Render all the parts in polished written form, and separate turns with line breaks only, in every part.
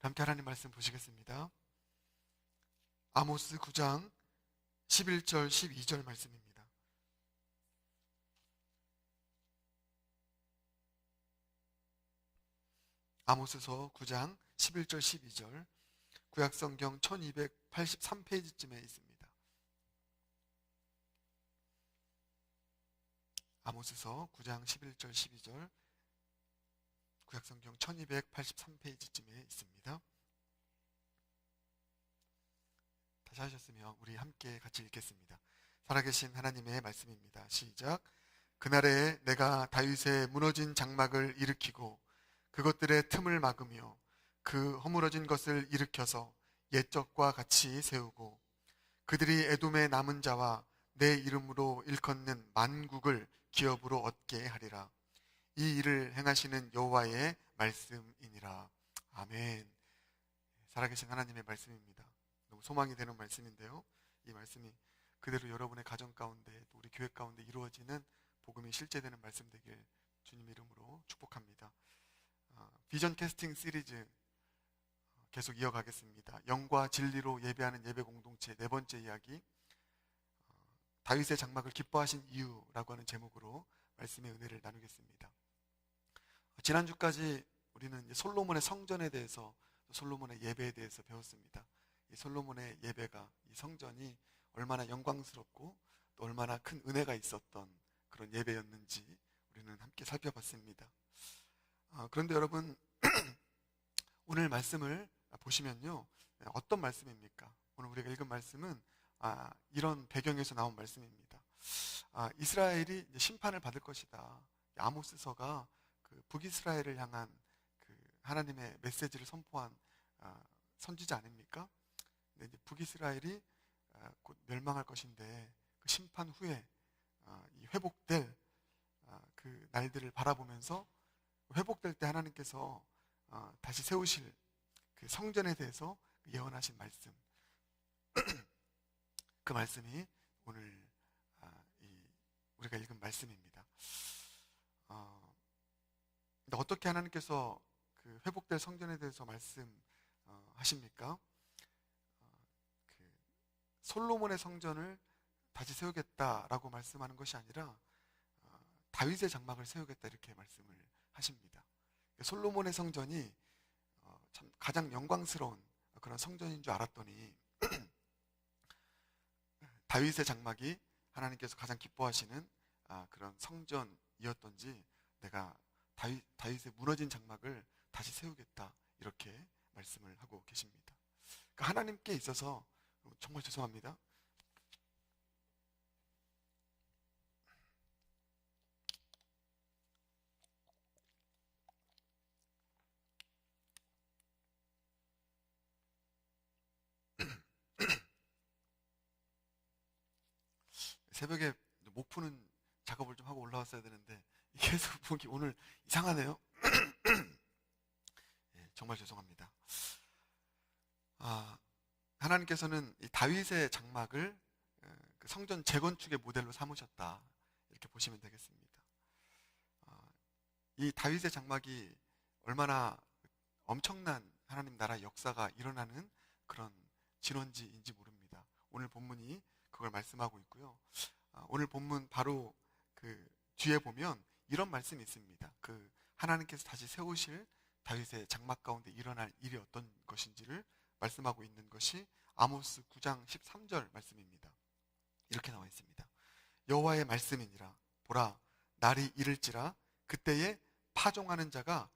함께 하나님 말씀 보시겠습니다. 아모스 9장 11절 12절 말씀입니다. 아모스서 9장 11절 12절 구약성경 1283페이지쯤에 있습니다. 아모스서 9장 11절 12절 구약성경 1283페이지쯤에 있습니다. 다시 하셨으면 우리 함께 같이 읽겠습니다. 살아계신 하나님의 말씀입니다. 시작. 그날에 내가 다윗의 무너진 장막을 일으키고 그것들의 틈을 막으며 그 허물어진 것을 일으켜서 옛적과 같이 세우고 그들이 에돔의 남은 자와 내 이름으로 일컫는 만국을 기업으로 얻게 하리라. 이 일을 행하시는 여호와의 말씀이니라. 아멘. 살아계신 하나님의 말씀입니다. 너무 소망이 되는 말씀인데요. 이 말씀이 그대로 여러분의 가정 가운데 또 우리 교회 가운데 이루어지는 복음이 실제되는 말씀 되길 주님 이름으로 축복합니다. 비전 캐스팅 시리즈 계속 이어가겠습니다. 영과 진리로 예배하는 예배 공동체 네 번째 이야기, 다윗의 장막을 기뻐하신 이유라고 하는 제목으로 말씀의 은혜를 나누겠습니다. 지난주까지 우리는 솔로몬의 성전에 대해서, 솔로몬의 예배에 대해서 배웠습니다. 이 솔로몬의 예배가, 이 성전이 얼마나 영광스럽고 또 얼마나 큰 은혜가 있었던 그런 예배였는지 우리는 함께 살펴봤습니다. 그런데 여러분 오늘 말씀을 보시면요, 어떤 말씀입니까? 오늘 우리가 읽은 말씀은 이런 배경에서 나온 말씀입니다. 이스라엘이 이제 심판을 받을 것이다. 아모스서가 그 북이스라엘을 향한 그 하나님의 메시지를 선포한 선지자 아닙니까? 근데 이제 북이스라엘이 곧 멸망할 것인데 그 심판 후에 이 회복될 그 날들을 바라보면서 회복될 때 하나님께서 다시 세우실 그 성전에 대해서 예언하신 말씀, 그 말씀이 오늘 우리가 읽은 말씀입니다. 근데 어떻게 하나님께서 그 회복될 성전에 대해서 말씀하십니까? 그 솔로몬의 성전을 다시 세우겠다라고 말씀하는 것이 아니라 다윗의 장막을 세우겠다 이렇게 말씀을 하십니다. 솔로몬의 성전이 참 가장 영광스러운 그런 성전인 줄 알았더니 다윗의 장막이 하나님께서 가장 기뻐하시는 그런 성전이었던지 내가 다윗의 무너진 장막을 다시 세우겠다 이렇게 말씀을 하고 계십니다. 그러니까 하나님께 있어서 정말 죄송합니다. 새벽에 목 푸는 작업을 좀 하고 올라왔어야 되는데 계속 목이 오늘 이상하네요. 네, 정말 죄송합니다. 하나님께서는 이 다윗의 장막을 그 성전 재건축의 모델로 삼으셨다 이렇게 보시면 되겠습니다. 이 다윗의 장막이 얼마나 엄청난 하나님 나라 역사가 일어나는 그런 진원지인지 모릅니다. 오늘 본문이 그걸 말씀하고 있고요. 오늘 본문 바로 그 뒤에 보면 이런 말씀이 있습니다. 그 하나님께서 다시 세우실 다윗의 장막 가운데 일어날 일이 어떤 것인지를 말씀하고 있는 것이 아모스 9장 13절 말씀입니다. 이렇게 나와 있습니다. 여호와의 말씀이니라. 보라, 날이 이를지라 그때에 파종하는 자가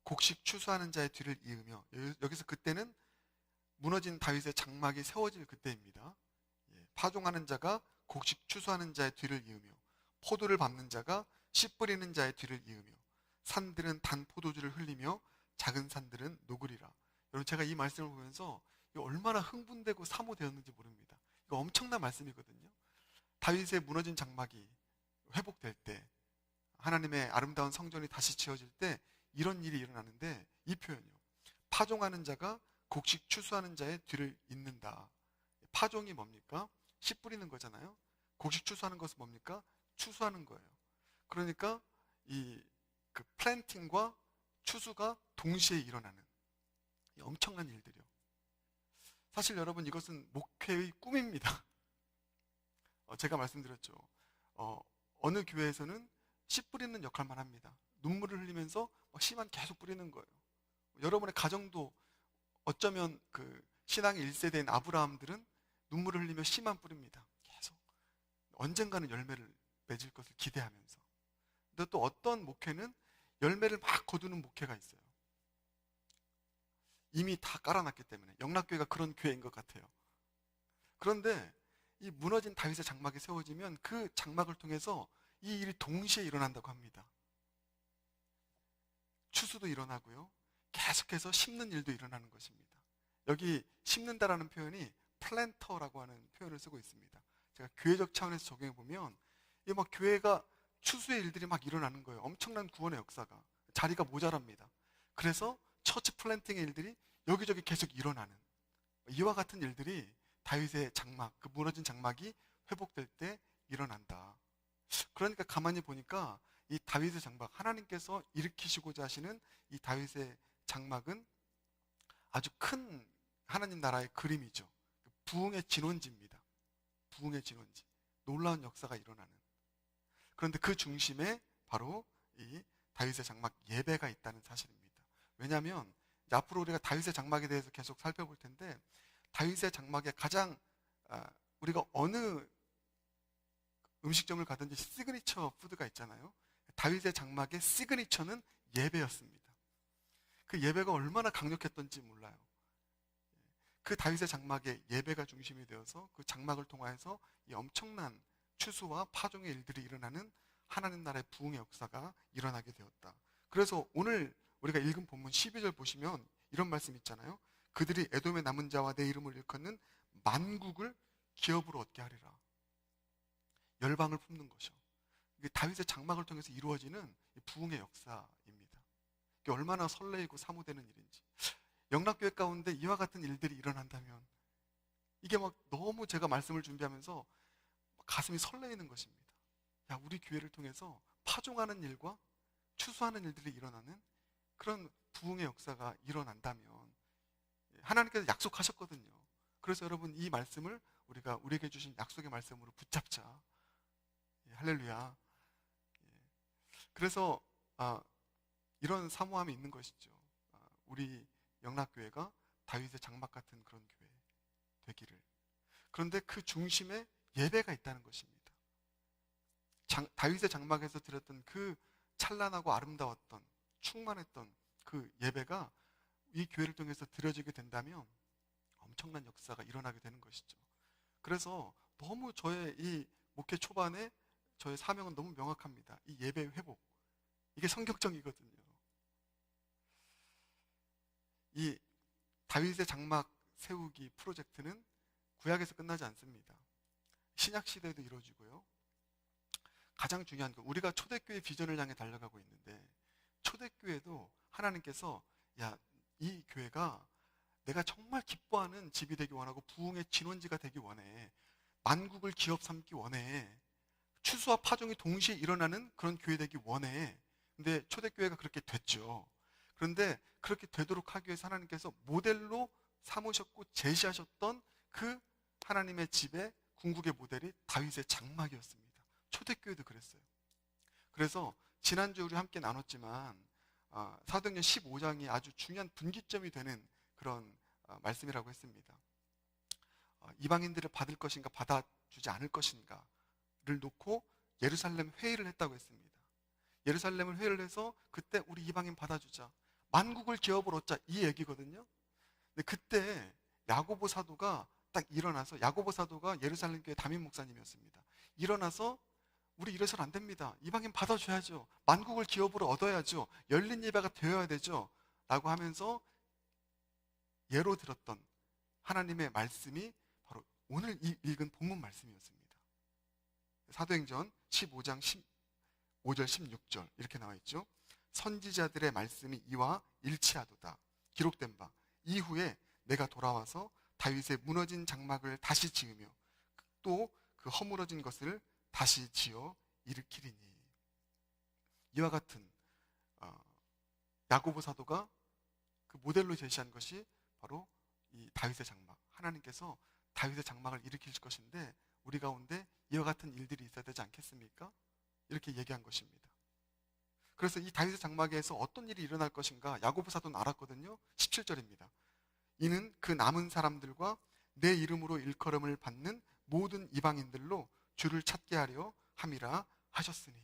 곡식 추수하는 자의 뒤를 이으며, 여기서 그때는 무너진 다윗의 장막이 세워질 그때입니다. 파종하는 자가 곡식 추수하는 자의 뒤를 이으며 포도를 밟는 자가 씨 뿌리는 자의 뒤를 이으며 산들은 단 포도주를 흘리며 작은 산들은 녹으리라. 여러분, 제가 이 말씀을 보면서 얼마나 흥분되고 사모되었는지 모릅니다. 이거 엄청난 말씀이거든요. 다윗의 무너진 장막이 회복될 때, 하나님의 아름다운 성전이 다시 지어질 때 이런 일이 일어나는데, 이 표현이요, 파종하는 자가 곡식 추수하는 자의 뒤를 잇는다. 파종이 뭡니까? 씨 뿌리는 거잖아요. 곡식 추수하는 것은 뭡니까? 추수하는 거예요. 그러니까 이 그 플랜팅과 추수가 동시에 일어나는, 엄청난 일들이요. 사실 여러분 이것은 목회의 꿈입니다. 제가 말씀드렸죠. 어느 교회에서는 씨 뿌리는 역할만 합니다. 눈물을 흘리면서 막 씨만 계속 뿌리는 거예요. 여러분의 가정도 어쩌면 그 신앙의 1세대인 아브라함들은 눈물을 흘리며 씨만 뿌립니다. 계속. 언젠가는 열매를 맺을 것을 기대하면서. 근데 또 어떤 목회는 열매를 막 거두는 목회가 있어요. 이미 다 깔아놨기 때문에. 영락교회가 그런 교회인 것 같아요. 그런데 이 무너진 다윗의 장막이 세워지면 그 장막을 통해서 이 일이 동시에 일어난다고 합니다. 추수도 일어나고요. 계속해서 심는 일도 일어나는 것입니다. 여기 심는다라는 표현이 플랜터라고 하는 표현을 쓰고 있습니다. 제가 교회적 차원에서 적용해 보면 이 막 교회가 추수의 일들이 막 일어나는 거예요. 엄청난 구원의 역사가. 자리가 모자랍니다. 그래서 처치 플랜팅의 일들이 여기저기 계속 일어나는, 이와 같은 일들이 다윗의 장막, 그 무너진 장막이 회복될 때 일어난다. 그러니까 가만히 보니까 이 다윗의 장막, 하나님께서 일으키시고자 하시는 이 다윗의 장막은 아주 큰 하나님 나라의 그림이죠. 부흥의 진원지입니다. 부흥의 진원지. 놀라운 역사가 일어나는. 그런데 그 중심에 바로 이 다윗의 장막 예배가 있다는 사실입니다. 왜냐하면 앞으로 우리가 다윗의 장막에 대해서 계속 살펴볼 텐데, 다윗의 장막에 가장 우리가 어느 음식점을 가든지 시그니처 푸드가 있잖아요. 다윗의 장막의 시그니처는 예배였습니다. 그 예배가 얼마나 강력했던지 몰라요. 그 다윗의 장막에 예배가 중심이 되어서 그 장막을 통하여서 이 엄청난 추수와 파종의 일들이 일어나는 하나님 나라의 부흥의 역사가 일어나게 되었다. 그래서 오늘 우리가 읽은 본문 12절 보시면 이런 말씀 있잖아요. 그들이 에돔의 남은 자와 내 이름을 일컫는 만국을 기업으로 얻게 하리라. 열방을 품는 것이요. 이게 다윗의 장막을 통해서 이루어지는 부흥의 역사입니다. 이게 얼마나 설레이고 사모되는 일인지. 영락교회 가운데 이와 같은 일들이 일어난다면 이게 막 너무 제가 말씀을 준비하면서 가슴이 설레이는 것입니다. 야, 우리 교회를 통해서 파종하는 일과 추수하는 일들이 일어나는 그런 부흥의 역사가 일어난다면 하나님께서 약속하셨거든요. 그래서 여러분 이 말씀을 우리가 우리에게 주신 약속의 말씀으로 붙잡자. 할렐루야. 그래서 이런 사모함이 있는 것이죠. 우리 영락교회가 다윗의 장막 같은 그런 교회 되기를. 그런데 그 중심에 예배가 있다는 것입니다. 다윗의 장막에서 드렸던 그 찬란하고 아름다웠던, 충만했던 그 예배가 이 교회를 통해서 드려지게 된다면 엄청난 역사가 일어나게 되는 것이죠. 그래서 너무 저의 이 목회 초반에 저의 사명은 너무 명확합니다. 이 예배 회복. 이게 성경적이거든요. 이 다윗의 장막 세우기 프로젝트는 구약에서 끝나지 않습니다. 신약 시대에도 이루어지고요. 가장 중요한 건 우리가 초대교회 비전을 향해 달려가고 있는데, 초대교회도 하나님께서 야, 이 교회가 내가 정말 기뻐하는 집이 되기 원하고 부흥의 진원지가 되기 원해. 만국을 기업 삼기 원해. 추수와 파종이 동시에 일어나는 그런 교회 되기 원해. 근데 초대교회가 그렇게 됐죠. 그런데 그렇게 되도록 하기 위해서 하나님께서 모델로 삼으셨고 제시하셨던 그 하나님의 집의 궁극의 모델이 다윗의 장막이었습니다. 초대교회도 그랬어요. 그래서 지난주에 우리 함께 나눴지만 사도행전 15장이 아주 중요한 분기점이 되는 그런 말씀이라고 했습니다. 이방인들을 받을 것인가 받아주지 않을 것인가를 놓고 예루살렘 회의를 했다고 했습니다. 예루살렘을 회의를 해서 그때 우리 이방인 받아주자, 만국을 기업으로 얻자, 이 얘기거든요. 근데 그때 야고보 사도가 딱 일어나서, 야고보 사도가 예루살렘 교회 담임 목사님이었습니다. 일어나서 우리 이래서는 안 됩니다. 이방인 받아줘야죠. 만국을 기업으로 얻어야죠. 열린 예배가 되어야 되죠. 라고 하면서 예로 들었던 하나님의 말씀이 바로 오늘 읽은 본문 말씀이었습니다. 사도행전 15장 15절 16절 이렇게 나와 있죠. 선지자들의 말씀이 이와 일치하도다. 기록된 바 이후에 내가 돌아와서 다윗의 무너진 장막을 다시 지으며 또 그 허물어진 것을 다시 지어 일으키리니. 이와 같은 야고보 사도가 그 그 모델로 제시한 것이 바로 이 다윗의 장막. 하나님께서 다윗의 장막을 일으킬 것인데 우리 가운데 이와 같은 일들이 있어야 되지 않겠습니까? 이렇게 얘기한 것입니다. 그래서 이 다윗의 장막에서 어떤 일이 일어날 것인가 야고보 사도는 알았거든요. 17절입니다. 이는 그 남은 사람들과 내 이름으로 일컬음을 받는 모든 이방인들로 주를 찾게 하려 함이라 하셨으니,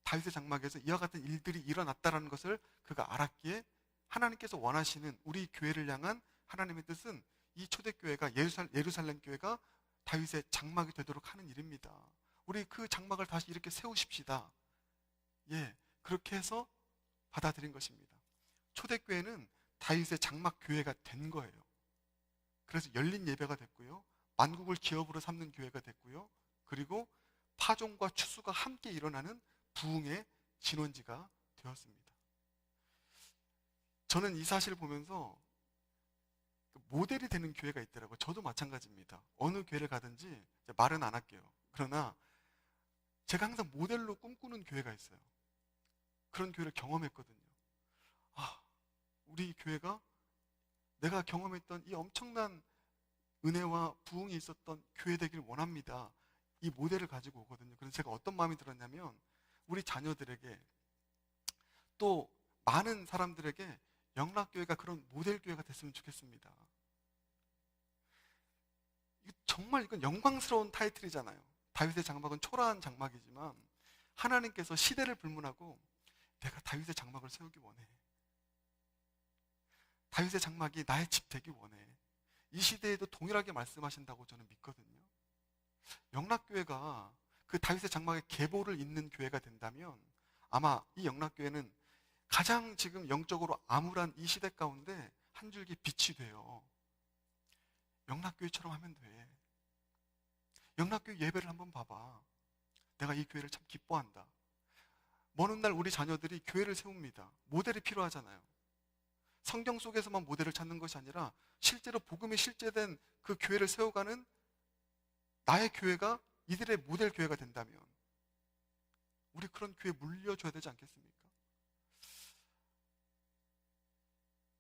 다윗의 장막에서 이와 같은 일들이 일어났다라는 것을 그가 알았기에 하나님께서 원하시는 우리 교회를 향한 하나님의 뜻은 이 초대교회가 예루살렘 교회가 다윗의 장막이 되도록 하는 일입니다. 우리 그 장막을 다시 이렇게 세우십시다. 예, 그렇게 해서 받아들인 것입니다. 초대교회는 다윗의 장막 교회가 된 거예요. 그래서 열린 예배가 됐고요. 만국을 기업으로 삼는 교회가 됐고요. 그리고 파종과 추수가 함께 일어나는 부흥의 진원지가 되었습니다. 저는 이 사실을 보면서 모델이 되는 교회가 있더라고요. 저도 마찬가지입니다. 어느 교회를 가든지 말은 안 할게요. 그러나 제가 항상 모델로 꿈꾸는 교회가 있어요. 그런 교회를 경험했거든요. 아, 우리 교회가 내가 경험했던 이 엄청난 은혜와 부흥이 있었던 교회 되기를 원합니다. 이 모델을 가지고 오거든요. 그래서 제가 어떤 마음이 들었냐면 우리 자녀들에게 또 많은 사람들에게 영락교회가 그런 모델교회가 됐으면 좋겠습니다. 정말 이건 영광스러운 타이틀이잖아요. 다윗의 장막은 초라한 장막이지만 하나님께서 시대를 불문하고 내가 다윗의 장막을 세우기 원해. 다윗의 장막이 나의 집 되기 원해. 이 시대에도 동일하게 말씀하신다고 저는 믿거든요. 영락교회가 그 다윗의 장막의 계보를 잇는 교회가 된다면 아마 이 영락교회는 가장 지금 영적으로 암울한 이 시대 가운데 한 줄기 빛이 돼요. 영락교회처럼 하면 돼. 영락교회 예배를 한번 봐봐. 내가 이 교회를 참 기뻐한다. 먼 날 우리 자녀들이 교회를 세웁니다. 모델이 필요하잖아요. 성경 속에서만 모델을 찾는 것이 아니라 실제로 복음이 실제된 그 교회를 세워가는 나의 교회가 이들의 모델 교회가 된다면 우리 그런 교회 물려줘야 되지 않겠습니까?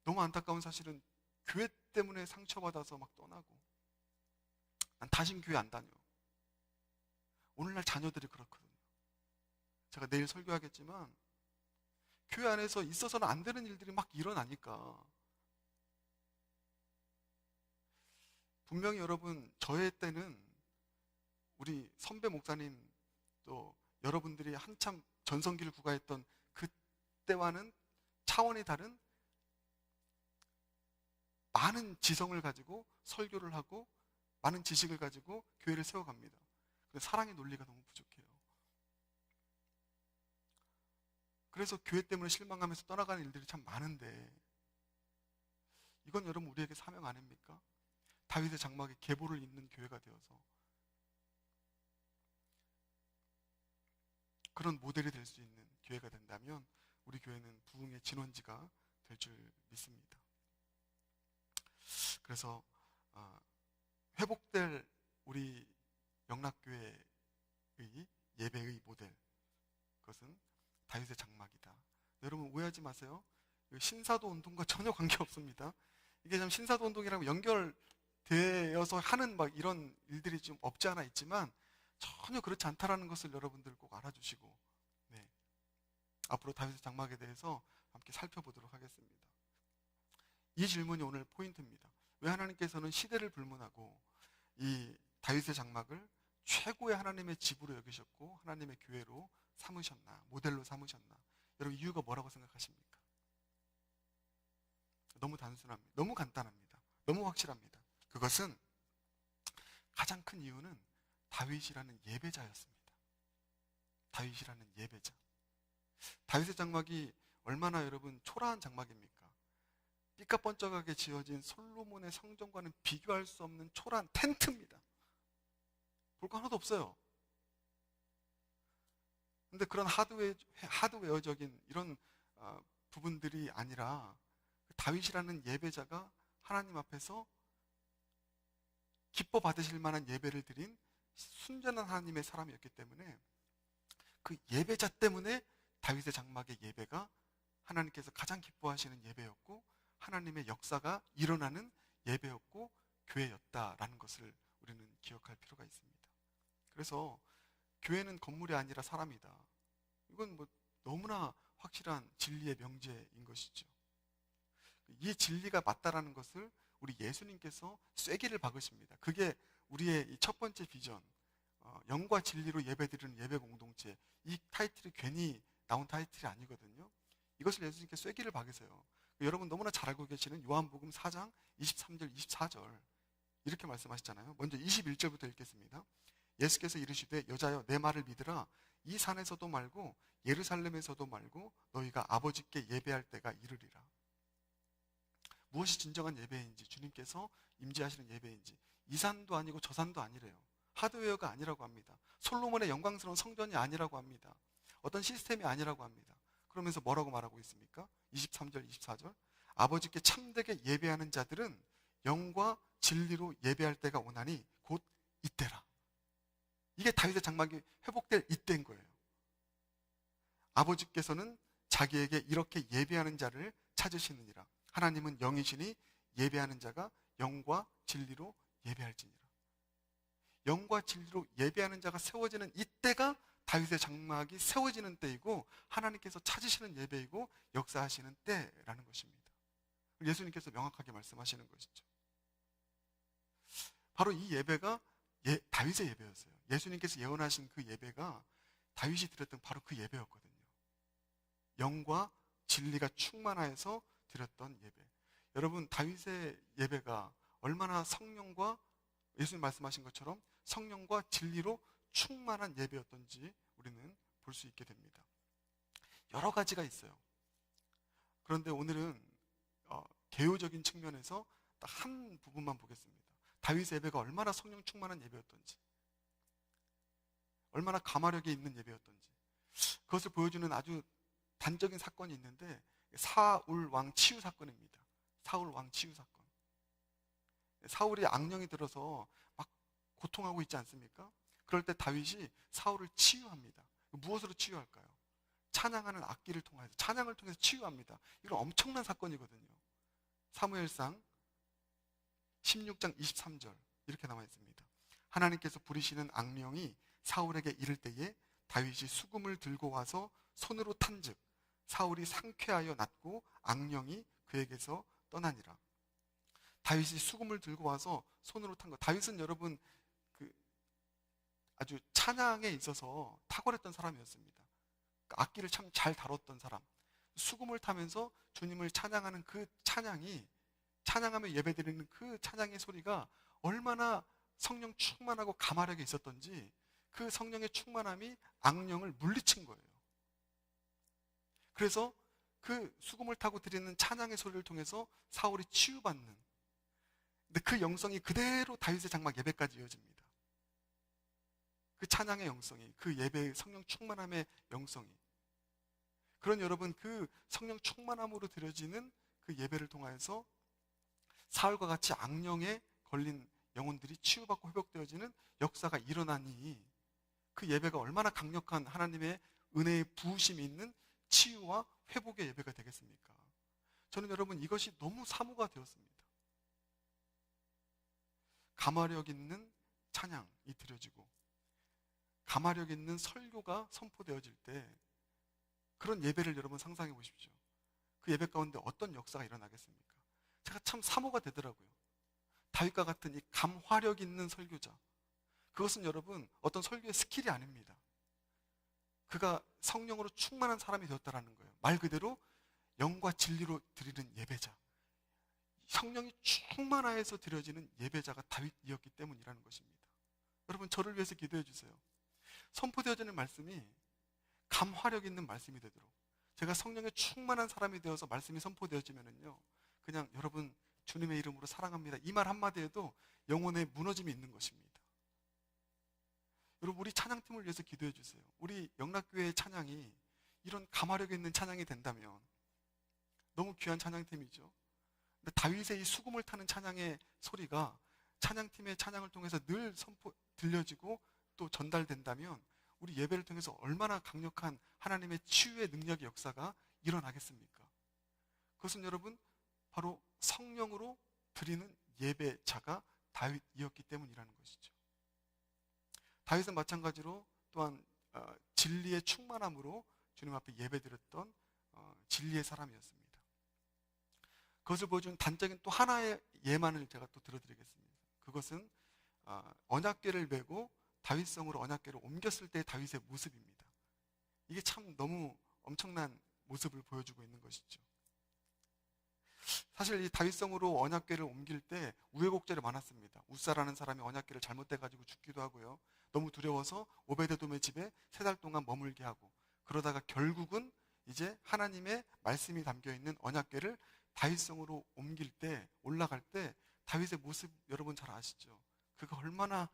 너무 안타까운 사실은 교회 때문에 상처받아서 막 떠나고 난 다신 교회 안 다녀. 오늘날 자녀들이 그렇거든요. 제가 내일 설교하겠지만 교회 안에서 있어서는 안 되는 일들이 막 일어나니까 분명히 여러분 저의 때는 우리 선배 목사님 또 여러분들이 한참 전성기를 구가했던 그때와는 차원이 다른 많은 지성을 가지고 설교를 하고 많은 지식을 가지고 교회를 세워갑니다. 근데 사랑의 논리가 너무 부족해요. 그래서 교회 때문에 실망하면서 떠나가는 일들이 참 많은데 이건 여러분 우리에게 사명 아닙니까? 다윗의 장막에 계보를 잇는 교회가 되어서 그런 모델이 될 수 있는 교회가 된다면 우리 교회는 부흥의 진원지가 될 줄 믿습니다. 그래서 회복될 우리 영락교회의 예배의 모델, 그것은 다윗의 장막이다. 여러분 오해하지 마세요. 신사도 운동과 전혀 관계없습니다. 이게 참 신사도 운동이랑 연결되어서 하는 막 이런 일들이 좀 없지 않아 있지만 전혀 그렇지 않다라는 것을 여러분들 꼭 알아주시고 네. 앞으로 다윗의 장막에 대해서 함께 살펴보도록 하겠습니다. 이 질문이 오늘 포인트입니다. 왜 하나님께서는 시대를 불문하고 이 다윗의 장막을 최고의 하나님의 집으로 여기셨고 하나님의 교회로 삼으셨나, 모델로 삼으셨나? 여러분 이유가 뭐라고 생각하십니까? 너무 단순합니다. 너무 간단합니다. 너무 확실합니다. 그것은 가장 큰 이유는 다윗이라는 예배자였습니다. 다윗이라는 예배자. 다윗의 장막이 얼마나 여러분 초라한 장막입니까? 삐까뻔쩍하게 지어진 솔로몬의 성전과는 비교할 수 없는 초라한 텐트입니다. 볼 거 하나도 없어요. 근데 그런 하드웨어적인 이런 부분들이 아니라 다윗이라는 예배자가 하나님 앞에서 기뻐 받으실 만한 예배를 드린 순전한 하나님의 사람이었기 때문에 그 예배자 때문에 다윗의 장막의 예배가 하나님께서 가장 기뻐하시는 예배였고 하나님의 역사가 일어나는 예배였고 교회였다라는 것을 우리는 기억할 필요가 있습니다. 그래서 교회는 건물이 아니라 사람이다. 이건 뭐 너무나 확실한 진리의 명제인 것이죠. 이 진리가 맞다라는 것을 우리 예수님께서 쐐기를 박으십니다. 그게 우리의 첫 번째 비전, 영과 진리로 예배드리는 예배 공동체. 이 타이틀이 괜히 나온 타이틀이 아니거든요. 이것을 예수님께 쐐기를 박으세요. 여러분 너무나 잘 알고 계시는 요한복음 4장 23절 24절 이렇게 말씀하시잖아요. 먼저 21절부터 읽겠습니다. 예수께서 이르시되 여자여 내 말을 믿으라. 이 산에서도 말고 예루살렘에서도 말고 너희가 아버지께 예배할 때가 이르리라. 무엇이 진정한 예배인지, 주님께서 임재하시는 예배인지, 이 산도 아니고 저 산도 아니래요. 하드웨어가 아니라고 합니다. 솔로몬의 영광스러운 성전이 아니라고 합니다. 어떤 시스템이 아니라고 합니다. 그러면서 뭐라고 말하고 있습니까? 23절 24절 아버지께 참되게 예배하는 자들은 영과 진리로 예배할 때가 오나니 곧 이때라. 이게 다윗의 장막이 회복될 이때인 거예요. 아버지께서는 자기에게 이렇게 예배하는 자를 찾으시느니라. 하나님은 영이시니 예배하는 자가 영과 진리로 예배할지니라. 영과 진리로 예배하는 자가 세워지는 이때가 다윗의 장막이 세워지는 때이고 하나님께서 찾으시는 예배이고 역사하시는 때라는 것입니다. 예수님께서 명확하게 말씀하시는 것이죠. 바로 이 예배가 다윗의 예배였어요. 예수님께서 예언하신 그 예배가 다윗이 드렸던 바로 그 예배였거든요. 영과 진리가 충만하여서 드렸던 예배. 여러분, 다윗의 예배가 얼마나 성령과 예수님 말씀하신 것처럼 성령과 진리로 충만한 예배였던지 우리는 볼 수 있게 됩니다. 여러 가지가 있어요. 그런데 오늘은 개요적인 측면에서 딱 한 부분만 보겠습니다. 다윗의 예배가 얼마나 성령 충만한 예배였던지, 얼마나 가마력이 있는 예배였던지, 그것을 보여주는 아주 단적인 사건이 있는데 사울 왕 치유 사건입니다. 사울 왕 치유 사건. 사울이 악령이 들어서 막 고통하고 있지 않습니까? 그럴 때 다윗이 사울을 치유합니다. 무엇으로 치유할까요? 찬양하는 악기를 통해서, 찬양을 통해서 치유합니다. 이건 엄청난 사건이거든요. 사무엘상 16장 23절 이렇게 나와 있습니다. 하나님께서 부리시는 악령이 사울에게 이를 때에 다윗이 수금을 들고 와서 손으로 탄즉 사울이 상쾌하여 낫고 악령이 그에게서 떠나니라. 다윗이 수금을 들고 와서 손으로 탄 것. 다윗은 여러분 아주 찬양에 있어서 탁월했던 사람이었습니다. 악기를 참 잘 다뤘던 사람. 수금을 타면서 주님을 찬양하는 그 찬양이, 찬양하며 예배드리는 그 찬양의 소리가 얼마나 성령 충만하고 가마력이 있었던지 그 성령의 충만함이 악령을 물리친 거예요. 그래서 그 수금을 타고 드리는 찬양의 소리를 통해서 사울이 치유받는, 근데 그 영성이 그대로 다윗의 장막 예배까지 이어집니다. 그 찬양의 영성이, 그 예배의 성령 충만함의 영성이. 그런 여러분, 그 성령 충만함으로 드려지는 그 예배를 통해서 사울과 같이 악령에 걸린 영혼들이 치유받고 회복되어지는 역사가 일어나니 그 예배가 얼마나 강력한 하나님의 은혜의 부으심이 있는 치유와 회복의 예배가 되겠습니까? 저는 여러분 이것이 너무 사모가 되었습니다. 가마력 있는 찬양이 드려지고 가마력 있는 설교가 선포되어질 때 그런 예배를 여러분 상상해 보십시오. 그 예배 가운데 어떤 역사가 일어나겠습니까? 제가 참 사모가 되더라고요. 다윗과 같은 이 감화력 있는 설교자. 그것은 여러분 어떤 설교의 스킬이 아닙니다. 그가 성령으로 충만한 사람이 되었다라는 거예요. 말 그대로 영과 진리로 드리는 예배자. 성령이 충만하여서 드려지는 예배자가 다윗이었기 때문이라는 것입니다. 여러분 저를 위해서 기도해 주세요. 선포되어지는 말씀이 감화력 있는 말씀이 되도록, 제가 성령에 충만한 사람이 되어서 말씀이 선포되어지면은요, 그냥 여러분 주님의 이름으로 사랑합니다 이 말 한마디에도 영혼의 무너짐이 있는 것입니다. 여러분 우리 찬양팀을 위해서 기도해 주세요. 우리 영락교회의 찬양이 이런 가마력 있는 찬양이 된다면 너무 귀한 찬양팀이죠. 근데 다윗의 이 수금을 타는 찬양의 소리가 찬양팀의 찬양을 통해서 늘 들려지고 또 전달된다면 우리 예배를 통해서 얼마나 강력한 하나님의 치유의 능력의 역사가 일어나겠습니까? 그것은 여러분 바로 성령으로 드리는 예배자가 다윗이었기 때문이라는 것이죠. 다윗은 마찬가지로 또한 진리의 충만함으로 주님 앞에 예배드렸던 진리의 사람이었습니다. 그것을 보여준 단적인 또 하나의 예만을 제가 또 들어드리겠습니다. 그것은 언약궤를 메고 다윗성으로 언약궤를 옮겼을 때 다윗의 모습입니다. 이게 참 너무 엄청난 모습을 보여주고 있는 것이죠. 사실 이 다윗성으로 언약궤를 옮길 때 우여곡절이 많았습니다. 웃사라는 사람이 언약궤를 잘못돼가지고 죽기도 하고요. 너무 두려워서 오베데돔의 집에 3달 동안 머물게 하고, 그러다가 결국은 이제 하나님의 말씀이 담겨있는 언약궤를 다윗성으로 옮길 때, 올라갈 때 다윗의 모습 여러분 잘 아시죠? 그가 얼마나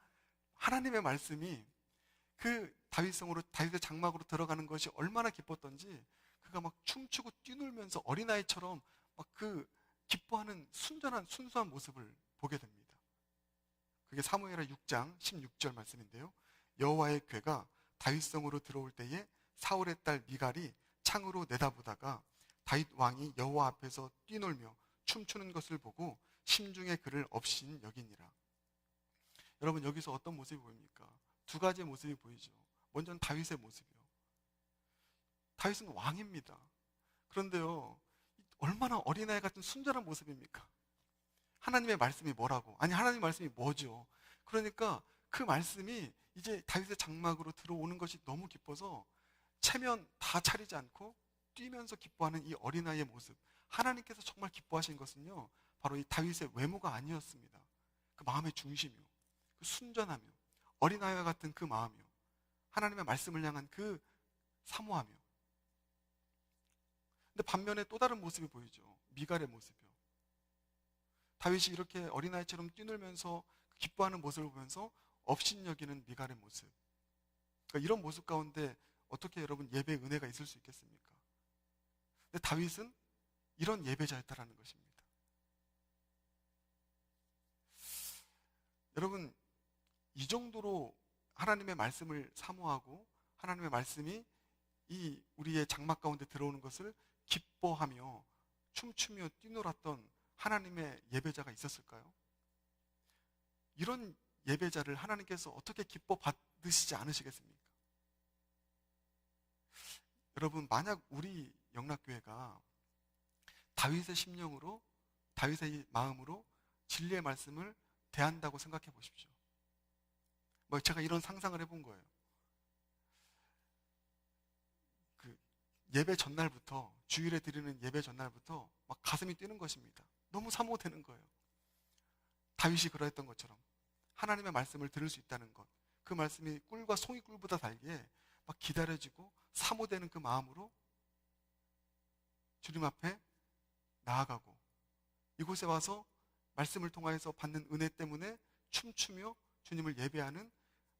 하나님의 말씀이 그 다윗성으로, 다윗의 장막으로 들어가는 것이 얼마나 기뻤던지, 그가 막 춤추고 뛰놀면서 어린아이처럼 막 그 기뻐하는 순수한 모습을 보게 됩니다. 그게 사무엘하 6장 16절 말씀인데요. 여호와의 궤가 다윗성으로 들어올 때에 사울의 딸 미갈이 창으로 내다보다가 다윗 왕이 여호와 앞에서 뛰놀며 춤추는 것을 보고 심중에 그를 없인 여기니라. 여러분, 여기서 어떤 모습이 보입니까? 2가지의 모습이 보이죠. 먼저는 다윗의 모습이요. 다윗은 왕입니다. 그런데요, 얼마나 어린아이 같은 순전한 모습입니까? 하나님의 말씀이 뭐라고? 아니, 하나님의 말씀이 뭐죠? 그러니까 그 말씀이 이제 다윗의 장막으로 들어오는 것이 너무 기뻐서 체면 다 차리지 않고 뛰면서 기뻐하는 이 어린아이의 모습, 하나님께서 정말 기뻐하신 것은요, 바로 이 다윗의 외모가 아니었습니다. 그 마음의 중심이요, 그 순전함이요, 어린아이와 같은 그 마음이요, 하나님의 말씀을 향한 그 사모함이요. 근데 반면에 또 다른 모습이 보이죠. 미갈의 모습이요. 다윗이 이렇게 어린아이처럼 뛰놀면서 기뻐하는 모습을 보면서 업신여기는 미갈의 모습. 그러니까 이런 모습 가운데 어떻게 여러분 예배의 은혜가 있을 수 있겠습니까? 근데 다윗은 이런 예배자였다라는 것입니다. 여러분, 이 정도로 하나님의 말씀을 사모하고 하나님의 말씀이 이 우리의 장막 가운데 들어오는 것을 기뻐하며 춤추며 뛰놀았던 하나님의 예배자가 있었을까요? 이런 예배자를 하나님께서 어떻게 기뻐 받으시지 않으시겠습니까? 여러분, 만약 우리 영락교회가 다윗의 심령으로, 다윗의 마음으로 진리의 말씀을 대한다고 생각해 보십시오. 제가 이런 상상을 해본 거예요. 예배 전날부터, 주일에 드리는 예배 전날부터 막 가슴이 뛰는 것입니다. 너무 사모되는 거예요. 다윗이 그러했던 것처럼 하나님의 말씀을 들을 수 있다는 것, 그 말씀이 꿀과 송이꿀보다 달게 막 기다려지고 사모되는 그 마음으로 주님 앞에 나아가고, 이곳에 와서 말씀을 통하여서 받는 은혜 때문에 춤추며 주님을 예배하는,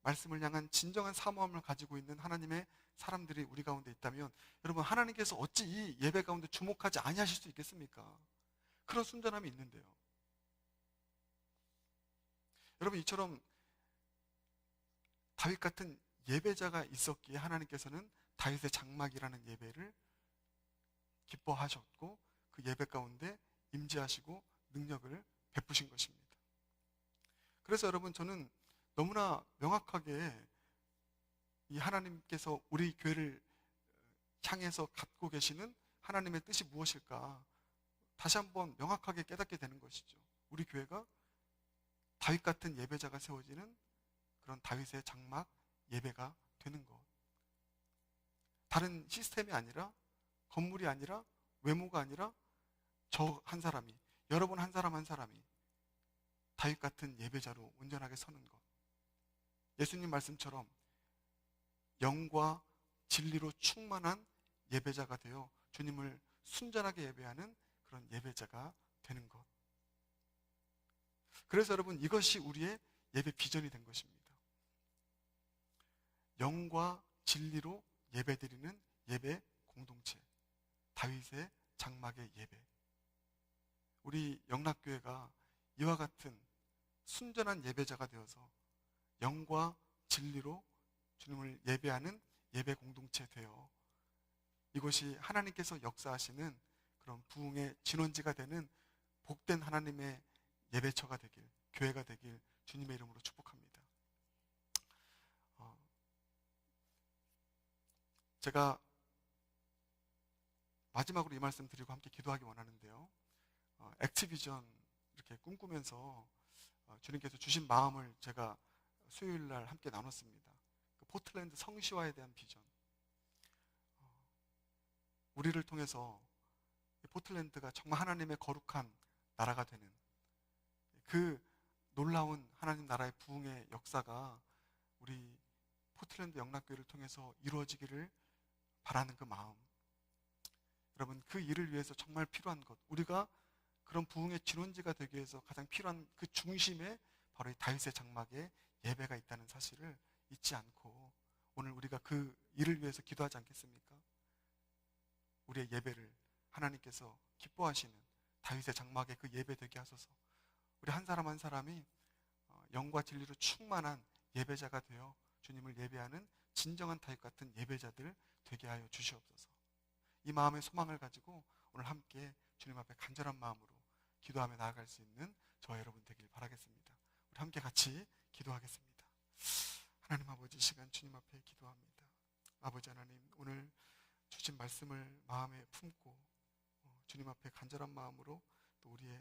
말씀을 향한 진정한 사모함을 가지고 있는 하나님의 사람들이 우리 가운데 있다면, 여러분, 하나님께서 어찌 이 예배 가운데 주목하지 아니하실 수 있겠습니까? 그런 순전함이 있는데요. 여러분, 이처럼 다윗 같은 예배자가 있었기에 하나님께서는 다윗의 장막이라는 예배를 기뻐하셨고 그 예배 가운데 임재하시고 능력을 베푸신 것입니다. 그래서 여러분, 저는 너무나 명확하게 이 하나님께서 우리 교회를 향해서 갖고 계시는 하나님의 뜻이 무엇일까 다시 한번 명확하게 깨닫게 되는 것이죠. 우리 교회가 다윗 같은 예배자가 세워지는 그런 다윗의 장막 예배가 되는 것. 다른 시스템이 아니라, 건물이 아니라, 외모가 아니라 저 한 사람이, 여러분 한 사람 한 사람이 다윗 같은 예배자로 온전하게 서는 것. 예수님 말씀처럼 영과 진리로 충만한 예배자가 되어 주님을 순전하게 예배하는 그런 예배자가 되는 것. 그래서 여러분, 이것이 우리의 예배 비전이 된 것입니다. 영과 진리로 예배드리는 예배 공동체, 다윗의 장막의 예배. 우리 영락교회가 이와 같은 순전한 예배자가 되어서 영과 진리로 주님을 예배하는 예배 공동체 되어 이것이 하나님께서 역사하시는 그런 부흥의 진원지가 되는 복된 하나님의 예배처가 되길, 교회가 되길 주님의 이름으로 축복합니다. 제가 마지막으로 이 말씀 드리고 함께 기도하기 원하는데요. 액티비전 이렇게 꿈꾸면서 주님께서 주신 마음을 제가 수요일 날 함께 나눴습니다. 그 포틀랜드 성시화에 대한 비전. 우리를 통해서 포틀랜드가 정말 하나님의 거룩한 나라가 되는 그 놀라운 하나님 나라의 부흥의 역사가 우리 포틀랜드 영락교회를 통해서 이루어지기를 바라는 그 마음. 여러분, 그 일을 위해서 정말 필요한 것, 우리가 그런 부흥의 진원지가 되기 위해서 가장 필요한 그 중심에 바로 이 다윗의 장막에 예배가 있다는 사실을 잊지 않고 오늘 우리가 그 일을 위해서 기도하지 않겠습니까? 우리의 예배를 하나님께서 기뻐하시는 다윗의 장막에 그 예배 되게 하소서. 우리 한 사람 한 사람이 영과 진리로 충만한 예배자가 되어 주님을 예배하는 진정한 다윗 같은 예배자들 되게 하여 주시옵소서. 이 마음의 소망을 가지고 오늘 함께 주님 앞에 간절한 마음으로 기도하며 나아갈 수 있는 저와 여러분 되길 바라겠습니다. 우리 함께 같이 기도하겠습니다. 하나님 아버지, 시간 주님 앞에 기도합니다. 아버지 하나님, 오늘 주신 말씀을 마음에 품고 주님 앞에 간절한 마음으로 또 우리의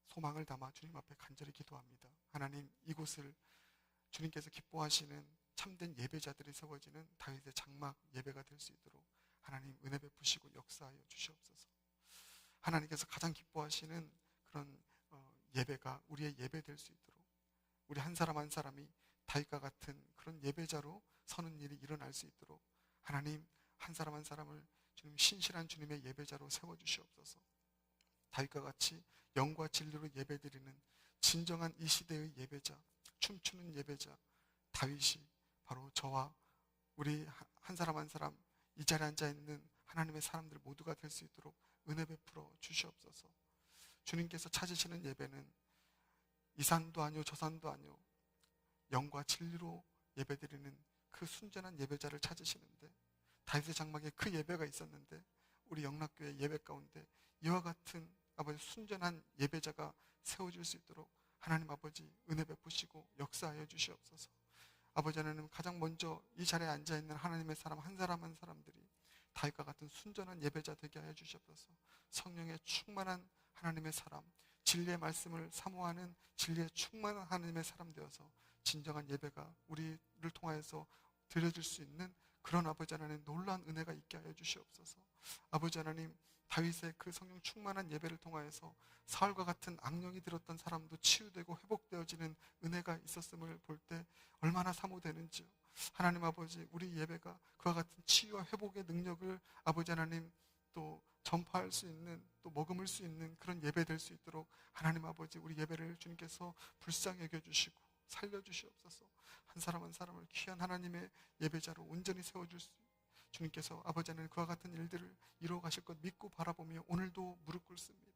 소망을 담아 주님 앞에 간절히 기도합니다. 하나님, 이곳을 주님께서 기뻐하시는 참된 예배자들이 세워지는 다윗의 장막 예배가 될 수 있도록 하나님 은혜 베푸시고 역사하여 주시옵소서. 하나님께서 가장 기뻐하시는 그런 예배가 우리의 예배 될 수 있도록 우리 한 사람 한 사람이 다윗과 같은 그런 예배자로 서는 일이 일어날 수 있도록 하나님 한 사람 한 사람을 주님 신실한 주님의 예배자로 세워주시옵소서. 다윗과 같이 영과 진리로 예배드리는 진정한 이 시대의 예배자, 춤추는 예배자 다윗이 바로 저와 우리 한 사람 한 사람 이 자리에 앉아있는 하나님의 사람들 모두가 될 수 있도록 은혜 베풀어 주시옵소서. 주님께서 찾으시는 예배는 이 산도 아니요 저 산도 아니요 영과 진리로 예배드리는 그 순전한 예배자를 찾으시는데 다윗의 장막에 그 예배가 있었는데 우리 영락교회 예배 가운데 이와 같은 아버지 순전한 예배자가 세워질 수 있도록 하나님 아버지 은혜 베푸시고 역사하여 주시옵소서. 아버지 하나님, 가장 먼저 이 자리에 앉아있는 하나님의 사람 한 사람 한 사람들이 다윗과 같은 순전한 예배자 되게 하여 주시옵소서. 성령의 충만한 하나님의 사람, 진리의 말씀을 사모하는 진리의 충만한 하나님의 사람 되어서 진정한 예배가 우리를 통하여서 드려질 수 있는 그런 아버지 하나님 놀라운 은혜가 있게 하여 주시옵소서. 아버지 하나님, 다윗의 그 성령 충만한 예배를 통하여서 사울과 같은 악령이 들었던 사람도 치유되고 회복되어지는 은혜가 있었음을 볼 때 얼마나 사모되는지요. 하나님 아버지, 우리 예배가 그와 같은 치유와 회복의 능력을 아버지 하나님 또 전파할 수 있는, 또 머금을 수 있는 그런 예배 될 수 있도록 하나님 아버지, 우리 예배를 주님께서 불쌍히 여겨주시고 살려주시옵소서. 한 사람 한 사람을 귀한 하나님의 예배자로 온전히 세워줄 수 주님께서 아버지 하나님 그와 같은 일들을 이루어 가실 것 믿고 바라보며 오늘도 무릎 꿇습니다.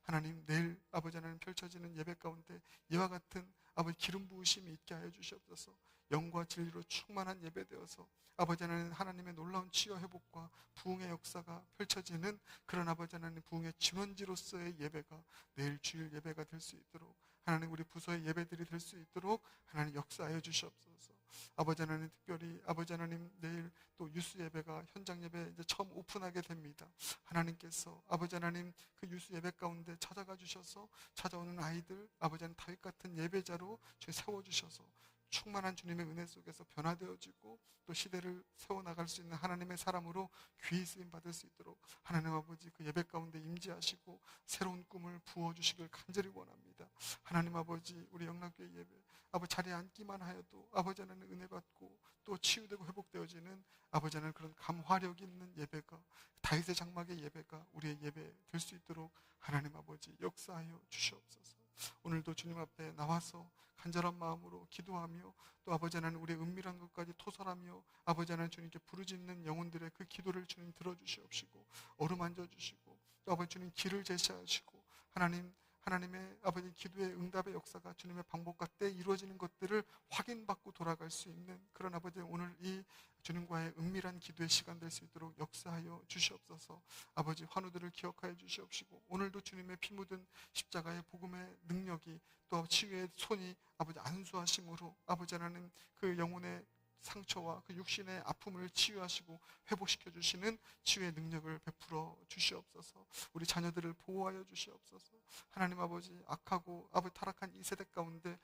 하나님, 내일 아버지 하나님 펼쳐지는 예배 가운데 이와 같은 아버지 기름 부으심이 있게 하여 주시옵소서. 영과 진리로 충만한 예배 되어서 아버지 하나님 하나님의 놀라운 치유 회복과 부흥의 역사가 펼쳐지는 그런 아버지 하나님 부흥의 진원지로서의 예배가 내일 주일 예배가 될 수 있도록 하나님 우리 부서의 예배들이 될 수 있도록 하나님 역사하여 주시옵소서. 아버지 하나님, 특별히 아버지 하나님 내일 또 유스 예배가 현장 예배 이제 처음 오픈하게 됩니다. 하나님께서 아버지 하나님 그 유스 예배 가운데 찾아가 주셔서 찾아오는 아이들 아버지 하나님 다윗 같은 예배자로 세워주셔서 충만한 주님의 은혜 속에서 변화되어지고 또 시대를 세워나갈 수 있는 하나님의 사람으로 귀히 쓰임 받을 수 있도록 하나님 아버지 그 예배 가운데 임재하시고 새로운 꿈을 부어주시길 간절히 원합니다. 하나님 아버지, 우리 영락교회 예배 아버지 자리에 앉기만 하여도 아버지 하나님 은혜 받고 또 치유되고 회복되어지는 아버지 하나님 그런 감화력 있는 예배가 다윗의 장막의 예배가 우리의 예배 될 수 있도록 하나님 아버지 역사하여 주시옵소서. 오늘도 주님 앞에 나와서 간절한 마음으로 기도하며 또 아버지 하나님 우리의 은밀한 것까지 토설하며 아버지 하나님 주님께 부르짖는 영혼들의 그 기도를 주님 들어주시옵시고 어루만져 주시고 또 아버지 주님 길을 제시하시고 하나님 하나님의 아버지 기도의 응답의 역사가 주님의 방법과 때 이루어지는 것들을 확인받고 돌아갈 수 있는 그런 아버지 오늘 이 주님과의 은밀한 기도의 시간 될 수 있도록 역사하여 주시옵소서. 아버지 환우들을 기억하여 주시옵시고 오늘도 주님의 피 묻은 십자가의 복음의 능력이 또 치유의 손이 아버지 안수하심으로 아버지 하나님 그 영혼의 상처와 그 육신의 아픔을 치유하시고 회복시켜 주시는 치유의 능력을 베풀어 주시옵소서. 우리 자녀들을 보호하여 주시옵소서. 하나님 아버지 악하고 아버지 타락한 이 세대 가운데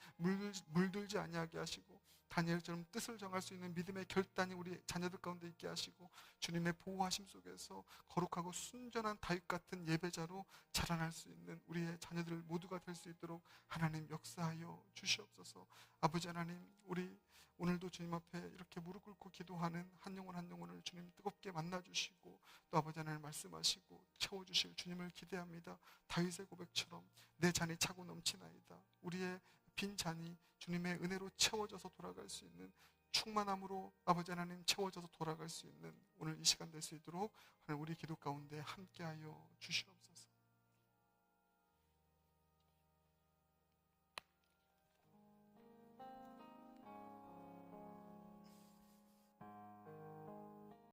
물들지 아니하게 하시고 다니엘처럼 뜻을 정할 수 있는 믿음의 결단이 우리 자녀들 가운데 있게 하시고 주님의 보호하심 속에서 거룩하고 순전한 다윗 같은 예배자로 자라날 수 있는 우리의 자녀들 모두가 될 수 있도록 하나님 역사하여 주시옵소서. 아버지 하나님 우리 오늘도 주님 앞에 이렇게 무릎 꿇고 기도하는 한 영혼 한 영혼을 주님 뜨겁게 만나주시고 또 아버지 하나님 말씀하시고 채워주실 주님을 기대합니다. 다윗의 고백처럼 내 잔이 차고 넘치나이다. 우리의 빈 잔이 주님의 은혜로 채워져서 돌아갈 수 있는 충만함으로 아버지 하나님 채워져서 돌아갈 수 있는 오늘 이 시간 될 수 있도록 하나님 우리 기도 가운데 함께하여 주시옵소서.